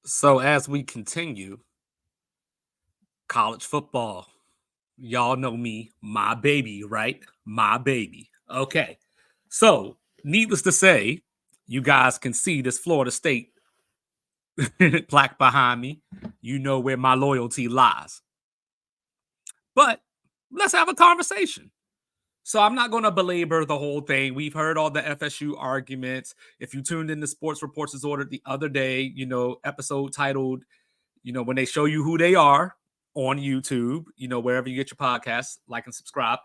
So as we continue, college football, y'all know me, my baby, right? My baby. Okay. So, needless to say, you guys can see this Florida State plaque behind me. You know where my loyalty lies. But let's have a conversation. So I'm not going to belabor the whole thing. We've heard all the FSU arguments. If you tuned in to Sports Reports is Ordered the other day, episode titled when they show you who they are on YouTube, wherever you get your podcasts, like and subscribe.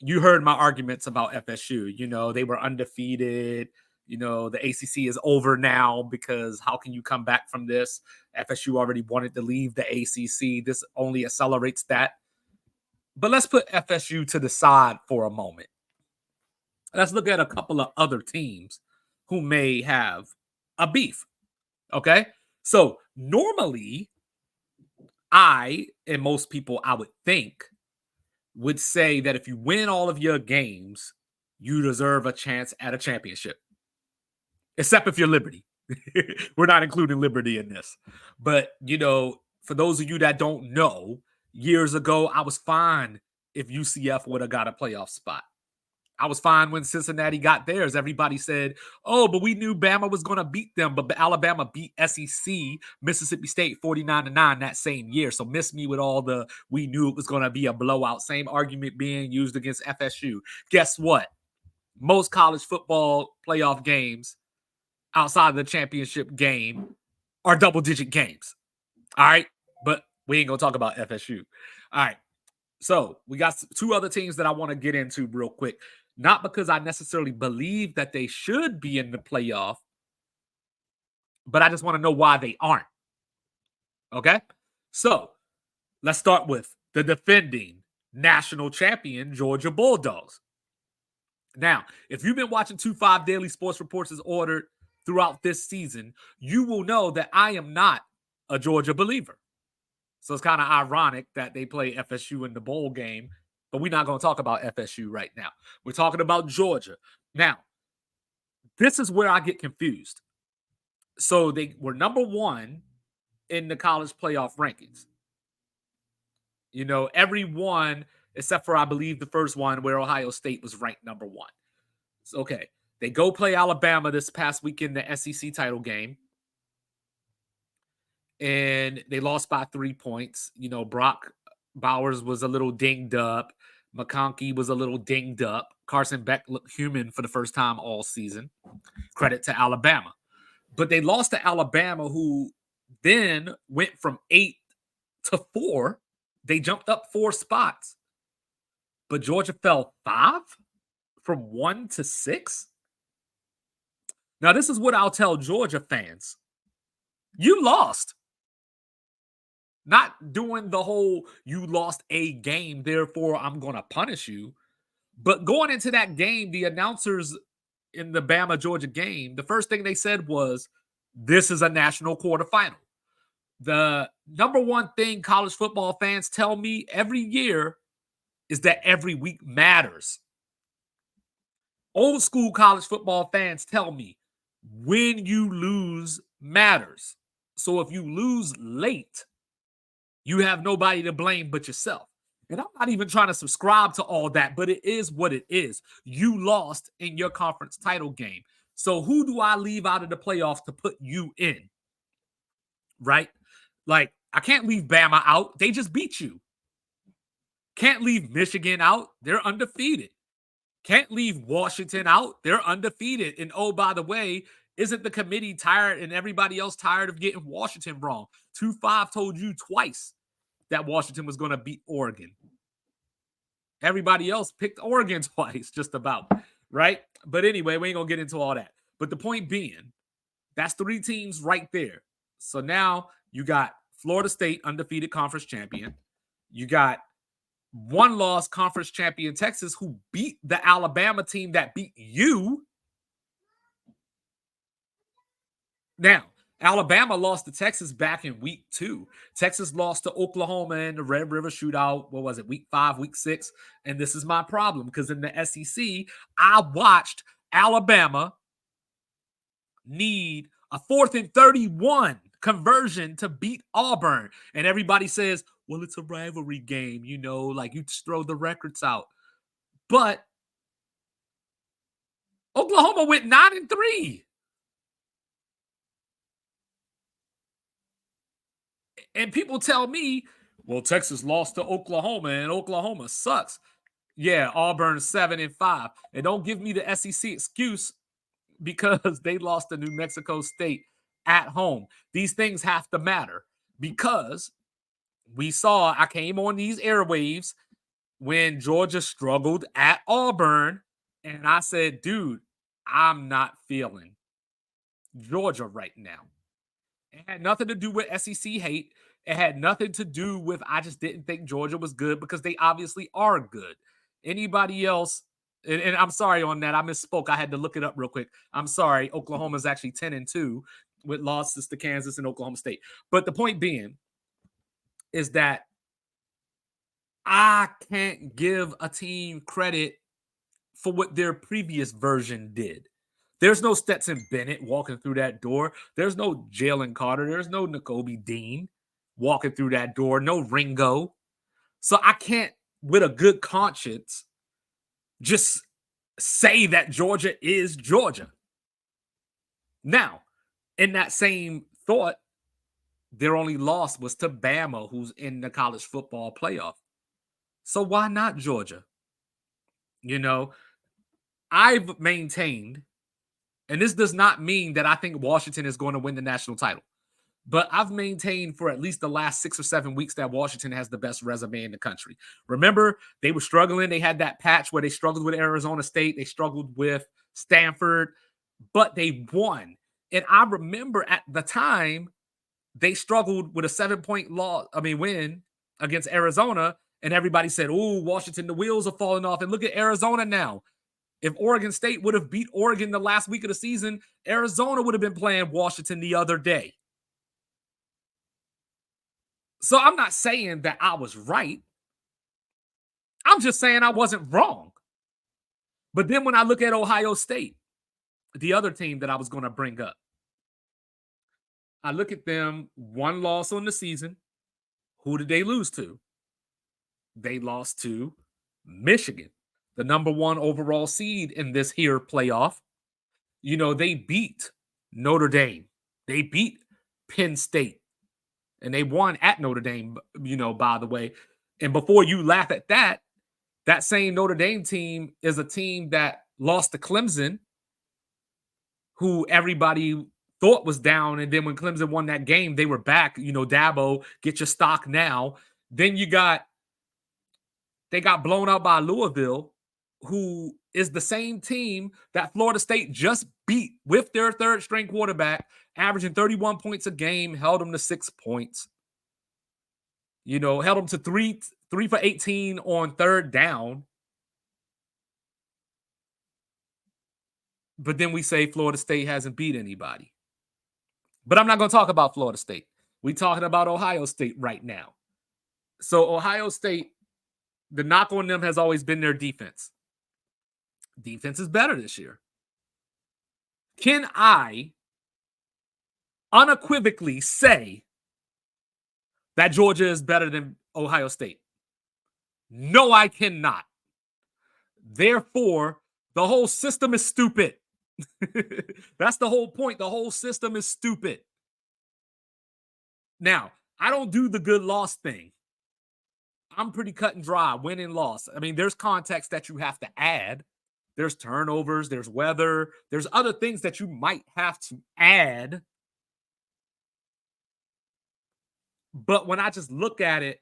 You heard my arguments about FSU. They were undefeated. The ACC is over now because how can you come back from this? FSU already wanted to leave the ACC. This only accelerates that. But let's put FSU to the side for a moment. Let's look at a couple of other teams who may have a beef. Okay? So normally, and most people, I would think, would say that if you win all of your games, you deserve a chance at a championship. Except if you're Liberty. We're not including Liberty in this. But, for those of you that don't know, years ago, I was fine if UCF would have got a playoff spot. I was fine when Cincinnati got theirs. Everybody said, oh, but we knew Bama was going to beat them. But Alabama beat SEC, Mississippi State 49-9 that same year. So miss me with all the, we knew it was going to be a blowout. Same argument being used against FSU. Guess what? Most college football playoff games outside of the championship game are double-digit games. All right? But we ain't going to talk about FSU. All right. So we got two other teams that I want to get into real quick. Not because I necessarily believe that they should be in the playoff, but I just want to know why they aren't. Okay? So let's start with the defending national champion, Georgia Bulldogs. Now, if you've been watching 2-5 Daily Sports Reports is Ordered throughout this season, you will know that I am not a Georgia believer. So it's kind of ironic that they play FSU in the bowl game, but we're not going to talk about FSU right now. We're talking about Georgia. Now, this is where I get confused. So they were number one in the college playoff rankings. Every one, except for, I believe, the first one where Ohio State was ranked number one. So, okay. They go play Alabama this past week in the SEC title game. And they lost by 3 points. Brock Bowers was a little dinged up. McConkey was a little dinged up. Carson Beck looked human for the first time all season. Credit to Alabama. But they lost to Alabama, who then went from 8 to 4. They jumped up 4 spots. But Georgia fell 5 from 1 to 6. Now, this is what I'll tell Georgia fans. You lost. Not doing the whole, you lost a game, therefore I'm going to punish you. But going into that game, the announcers in the Bama-Georgia game, the first thing they said was, this is a national quarterfinal. The number one thing college football fans tell me every year is that every week matters. Old school college football fans tell me when you lose matters. So if you lose late, you have nobody to blame but yourself. And I'm not even trying to subscribe to all that, but it is what it is. You lost in your conference title game. So who do I leave out of the playoffs to put you in? Right? Like, I can't leave Bama out. They just beat you. Can't leave Michigan out. They're undefeated. Can't leave Washington out. They're undefeated. And oh, by the way, isn't the committee tired and everybody else tired of getting Washington wrong? 2-5 told you twice that Washington was going to beat Oregon. Everybody else picked Oregon twice, just about, right? But anyway, we ain't going to get into all that. But the point being, that's 3 teams right there. So now you got Florida State, undefeated conference champion. You got one-loss conference champion Texas, who beat the Alabama team that beat you. Now, Alabama lost to Texas back in week 2. Texas lost to Oklahoma in the Red River Shootout. What was it? Week 5, week 6. And this is my problem because in the SEC, I watched Alabama need A 4th and 31 conversion to beat Auburn. And everybody says, well, it's a rivalry game, like you just throw the records out. But Oklahoma went 9-3. And people tell me, well, Texas lost to Oklahoma and Oklahoma sucks. Yeah, Auburn 7-5. And don't give me the SEC excuse because they lost to New Mexico State at home. These things have to matter because I came on these airwaves when Georgia struggled at Auburn, and I said, dude, I'm not feeling Georgia right now. It had nothing to do with SEC hate. It had nothing to do with I just didn't think Georgia was good because they obviously are good. Anybody else, and I'm sorry on that. I misspoke. I had to look it up real quick. I'm sorry. Oklahoma's actually 10-2 with losses to Kansas and Oklahoma State. But the point being is that I can't give a team credit for what their previous version did. There's no Stetson Bennett walking through that door. There's no Jalen Carter. There's no Nakobe Dean walking through that door. No Ringo. So I can't, with a good conscience, just say that Georgia is Georgia. Now, in that same thought, their only loss was to Bama, who's in the college football playoff. So why not Georgia? I've maintained, and this does not mean that I think Washington is going to win the national title, but I've maintained for at least the last 6 or 7 weeks that Washington has the best resume in the country. Remember, they were struggling. They had that patch where they struggled with Arizona State. They struggled with Stanford, but they won. And I remember at the time, they struggled with a 7-point win against Arizona, and everybody said, oh, Washington, the wheels are falling off. And look at Arizona now. If Oregon State would have beat Oregon the last week of the season, Arizona would have been playing Washington the other day. So I'm not saying that I was right. I'm just saying I wasn't wrong. But then when I look at Ohio State, the other team that I was going to bring up, I look at them, 1 loss on the season. Who did they lose to? They lost to Michigan, the number 1 overall seed in this here playoff. They beat Notre Dame. They beat Penn State. And they won at Notre Dame, by the way. And before you laugh at that, that same Notre Dame team is a team that lost to Clemson, who everybody thought was down. And then when Clemson won that game, they were back. Dabo, get your stock now. Then they got blown out by Louisville, who is the same team that Florida State just beat with their 3rd-string quarterback, averaging 31 points a game, held them to 6 points. Held them to 3 for 18 on 3rd down. But then we say Florida State hasn't beat anybody. But I'm not going to talk about Florida State. We're talking about Ohio State right now. So Ohio State, the knock on them has always been their defense. Defense is better this year. Can I unequivocally say that Georgia is better than Ohio State? No, I cannot. Therefore, the whole system is stupid. That's the whole point. The whole system is stupid. Now, I don't do the good loss thing. I'm pretty cut and dry, win and loss. I mean, there's context that you have to add. There's turnovers, there's weather, there's other things that you might have to add. But when I just look at it,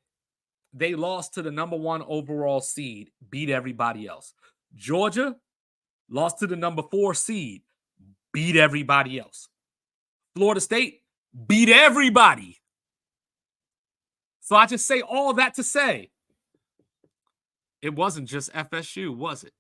they lost to the number 1 overall seed, beat everybody else. Georgia lost to the number 4 seed, beat everybody else. Florida State beat everybody. So I just say all that to say, it wasn't just FSU, was it?